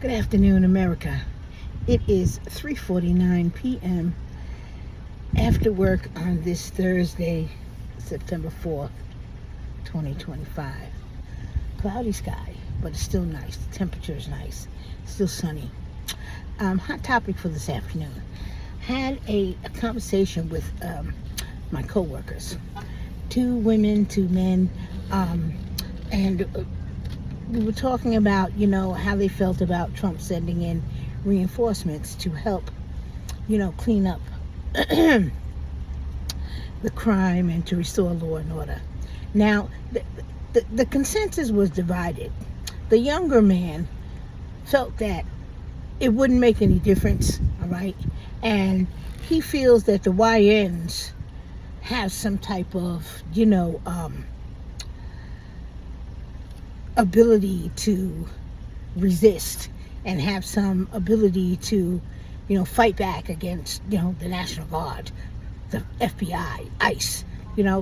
Good afternoon, America. It is 3:49 p.m. after work on this Thursday, September 4th, 2025. Cloudy sky, but it's still nice. The temperature is nice. Still sunny. Hot topic for this afternoon. Had a conversation with my co-workers. 2 women, 2 men, and we were talking about, how they felt about Trump sending in reinforcements to help, clean up the crime and to restore law and order. Now, the consensus was divided. The younger man felt that it wouldn't make any difference, all right? And he feels that the YNs have some type of, ability to resist and have some ability to, fight back against, the National Guard, the FBI, ICE,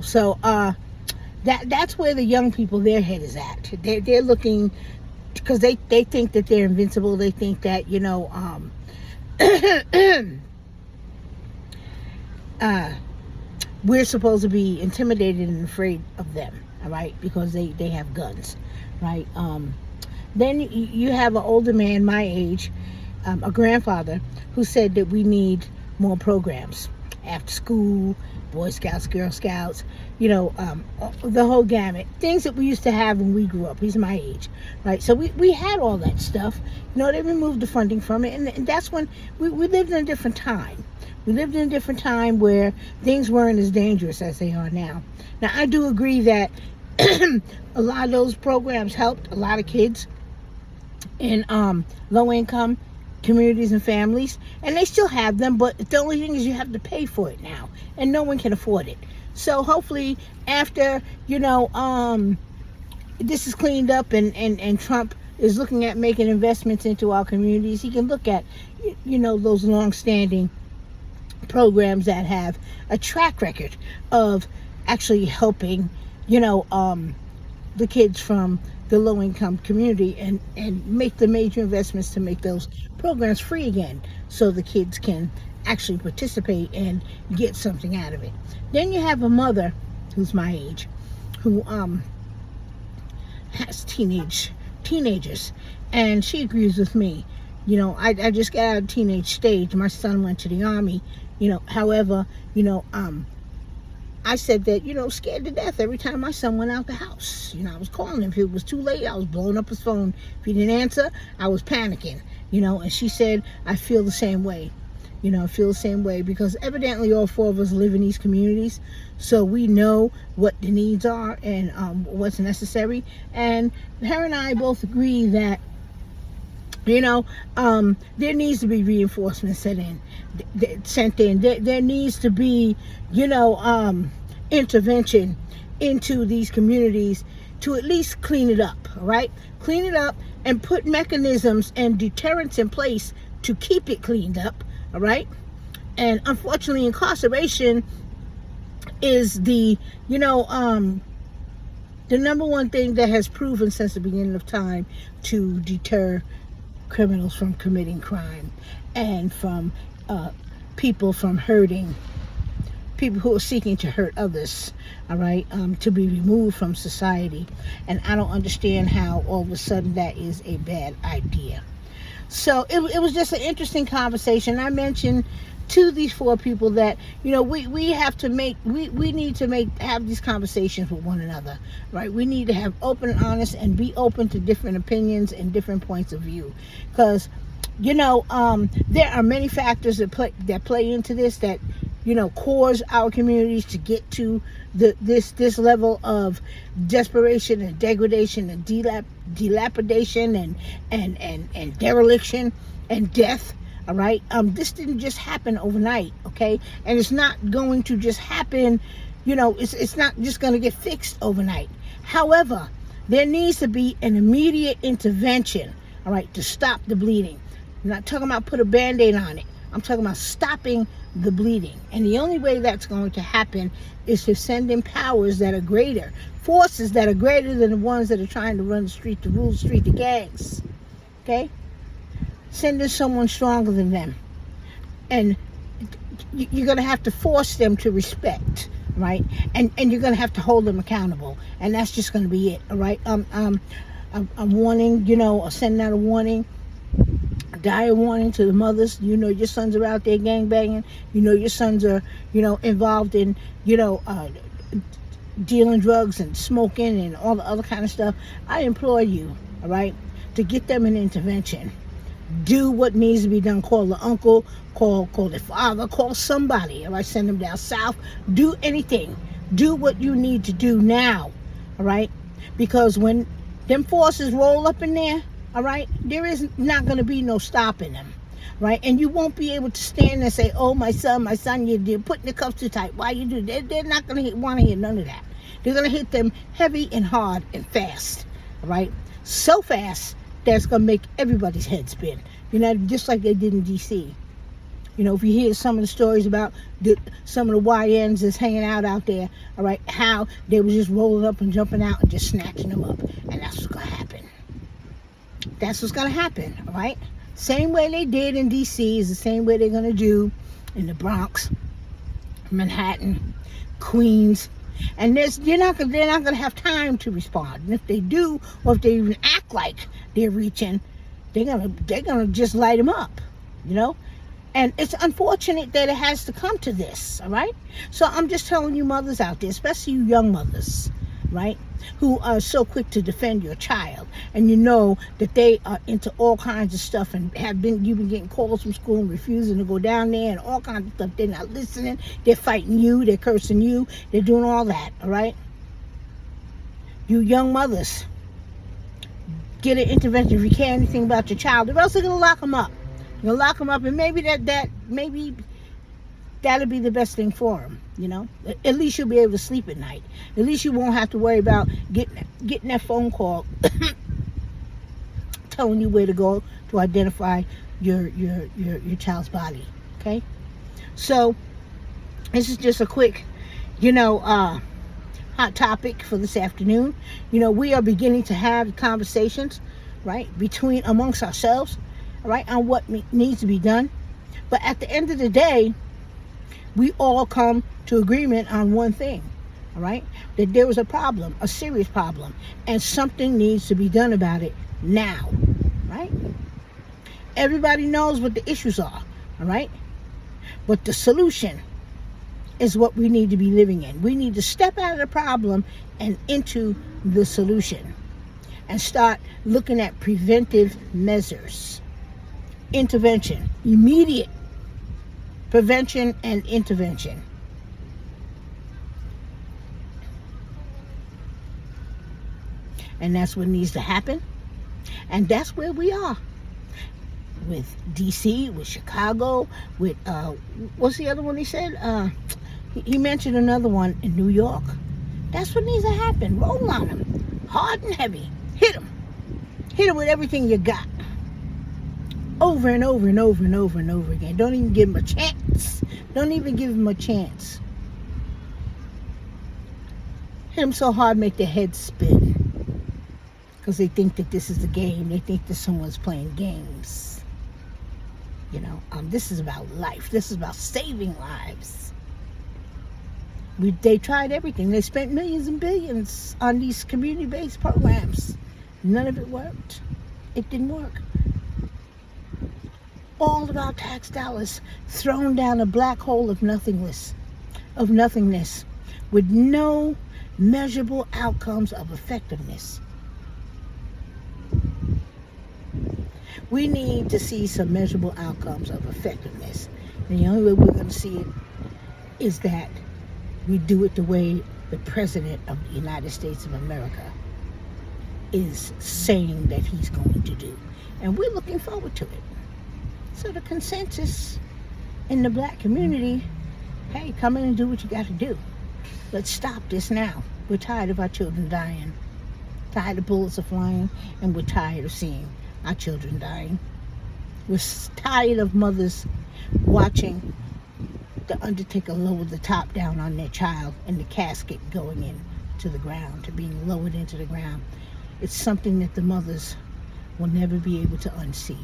So that's where the young people, their head is at. They're looking, because they think that they're invincible. They think that, we're supposed to be intimidated and afraid of them, all right, because they have guns. Right. Then you have an older man my age, a grandfather, who said that we need more programs, after school, Boy Scouts, Girl Scouts, the whole gamut, things that we used to have when we grew up. He's my age, right? So we had all that stuff. They removed the funding from it, and that's when we lived in a different time. We lived in a different time where things weren't as dangerous as they are now. Now, I do agree that a lot of those programs helped a lot of kids in low-income communities and families, and they still have them, but the only thing is you have to pay for it now, and no one can afford it. So hopefully after, this is cleaned up and Trump is looking at making investments into our communities, he can look at, those long-standing programs that have a track record of actually helping the kids from the low-income community and make the major investments to make those programs free again, so the kids can actually participate and get something out of it. Then you have a mother who's my age, who has teenagers, and she agrees with me. I just got out of teenage stage. My son went to the Army, however, I said that, scared to death every time my son went out the house. I was calling him. If it was too late, I was blowing up his phone. If he didn't answer, I was panicking, and she said, I feel the same way. I feel the same way because evidently all 4 of us live in these communities, so we know what the needs are and what's necessary. And her and I both agree that, there needs to be reinforcements sent in. There needs to be, intervention into these communities to at least clean it up, all right? Clean it up and put mechanisms and deterrents in place to keep it cleaned up, all right? And unfortunately, incarceration is the number one thing that has proven since the beginning of time to deter criminals from committing crime and from people from hurting people who are seeking to hurt others, all right, to be removed from society. And I don't understand how all of a sudden that is a bad idea. So it was just an interesting conversation. I mentioned to these 4 people that, we have to we need to have these conversations with one another, right? We need to have open and honest and be open to different opinions and different points of view, because, there are many factors that play into this that, cause our communities to get to this level of desperation and degradation and dilapidation and dereliction and death. All right. This didn't just happen overnight. Okay. And it's not going to just happen. It's not just going to get fixed overnight. However, there needs to be an immediate intervention. All right. To stop the bleeding. I'm not talking about put a Band-Aid on it. I'm talking about stopping the bleeding. And the only way that's going to happen is to send in powers that are greater, forces that are greater than the ones that are trying to run the street, to rule the street, the gangs. Okay? sending someone stronger than them. And you're going to have to force them to respect, right? And you're going to have to hold them accountable. And that's just going to be it, all right? I'm warning, sending out a warning, a dire warning to the mothers. Your sons are out there gangbanging. Your sons are, involved in, dealing drugs and smoking and all the other kind of stuff. I implore you, all right, to get them an intervention. Do what needs to be done. Call the uncle, call the father, call somebody, all right? Send them down south. Do anything. Do what you need to do now, all right? Because when them forces roll up in there, all right, there is not going to be no stopping them, right? And you won't be able to stand and say, oh, my son, you're putting the cuffs too tight. Why you do that? They're not going to want to hear none of that. They're going to hit them heavy and hard and fast, all right? So fast that's going to make everybody's head spin, just like they did in D.C. If you hear some of the stories about some of the YNs that's hanging out there, all right, how they was just rolling up and jumping out and just snatching them up. And that's what's going to happen. That's what's going to happen, all right? Same way they did in D.C. is the same way they're going to do in the Bronx, Manhattan, Queens. And they're not going to have time to respond. And if they do, or if they even act like they're reaching, they're gonna just light them up, And it's unfortunate that it has to come to this, all right? So I'm just telling you mothers out there, especially you young mothers, right, who are so quick to defend your child, and that they are into all kinds of stuff and you've been getting calls from school and refusing to go down there and all kinds of stuff. They're not listening. They're fighting you. They're cursing you. They're doing all that, all right? You young mothers, get an intervention if you care anything about your child, or else they're going to lock them up. You're going to lock them up, and maybe maybe that'll be the best thing for them, At least you'll be able to sleep at night. At least you won't have to worry about getting that phone call telling you where to go to identify your child's body, okay? So this is just a quick, hot topic for this afternoon. We are beginning to have conversations, right, amongst ourselves, right, on what needs to be done. But at the end of the day, we all come to agreement on one thing, all right? That there was a problem, a serious problem, and something needs to be done about it now, right? Everybody knows what the issues are, all right? But the solution is what we need to be living in. We need to step out of the problem and into the solution and start looking at preventive measures, intervention, immediate prevention and intervention. And that's what needs to happen. And that's where we are. With D.C., with Chicago, with, what's the other one he said? He mentioned another one in New York. That's what needs to happen. Roll on them. Hard and heavy. Hit them. Hit them with everything you got. Over and over and over and over and over again. Don't even give them a chance. Don't even give them a chance. Hit them so hard, make their heads spin. Because they think that this is the game. They think that someone's playing games. This is about life. This is about saving lives. They tried everything. They spent millions and billions on these community-based programs. None of it worked. It didn't work. All of our tax dollars thrown down a black hole of nothingness, with no measurable outcomes of effectiveness. We need to see some measurable outcomes of effectiveness. And the only way we're going to see it is that we do it the way the President of the United States of America is saying that he's going to do. And we're looking forward to it. So the consensus in the black community, hey, come in and do what you got to do. Let's stop this now. We're tired of our children dying. Tired of bullets are flying, and we're tired of seeing our children dying. We're tired of mothers watching the undertaker lower the top down on their child and the casket going into the ground, to being lowered into the ground. It's something that the mothers will never be able to unsee.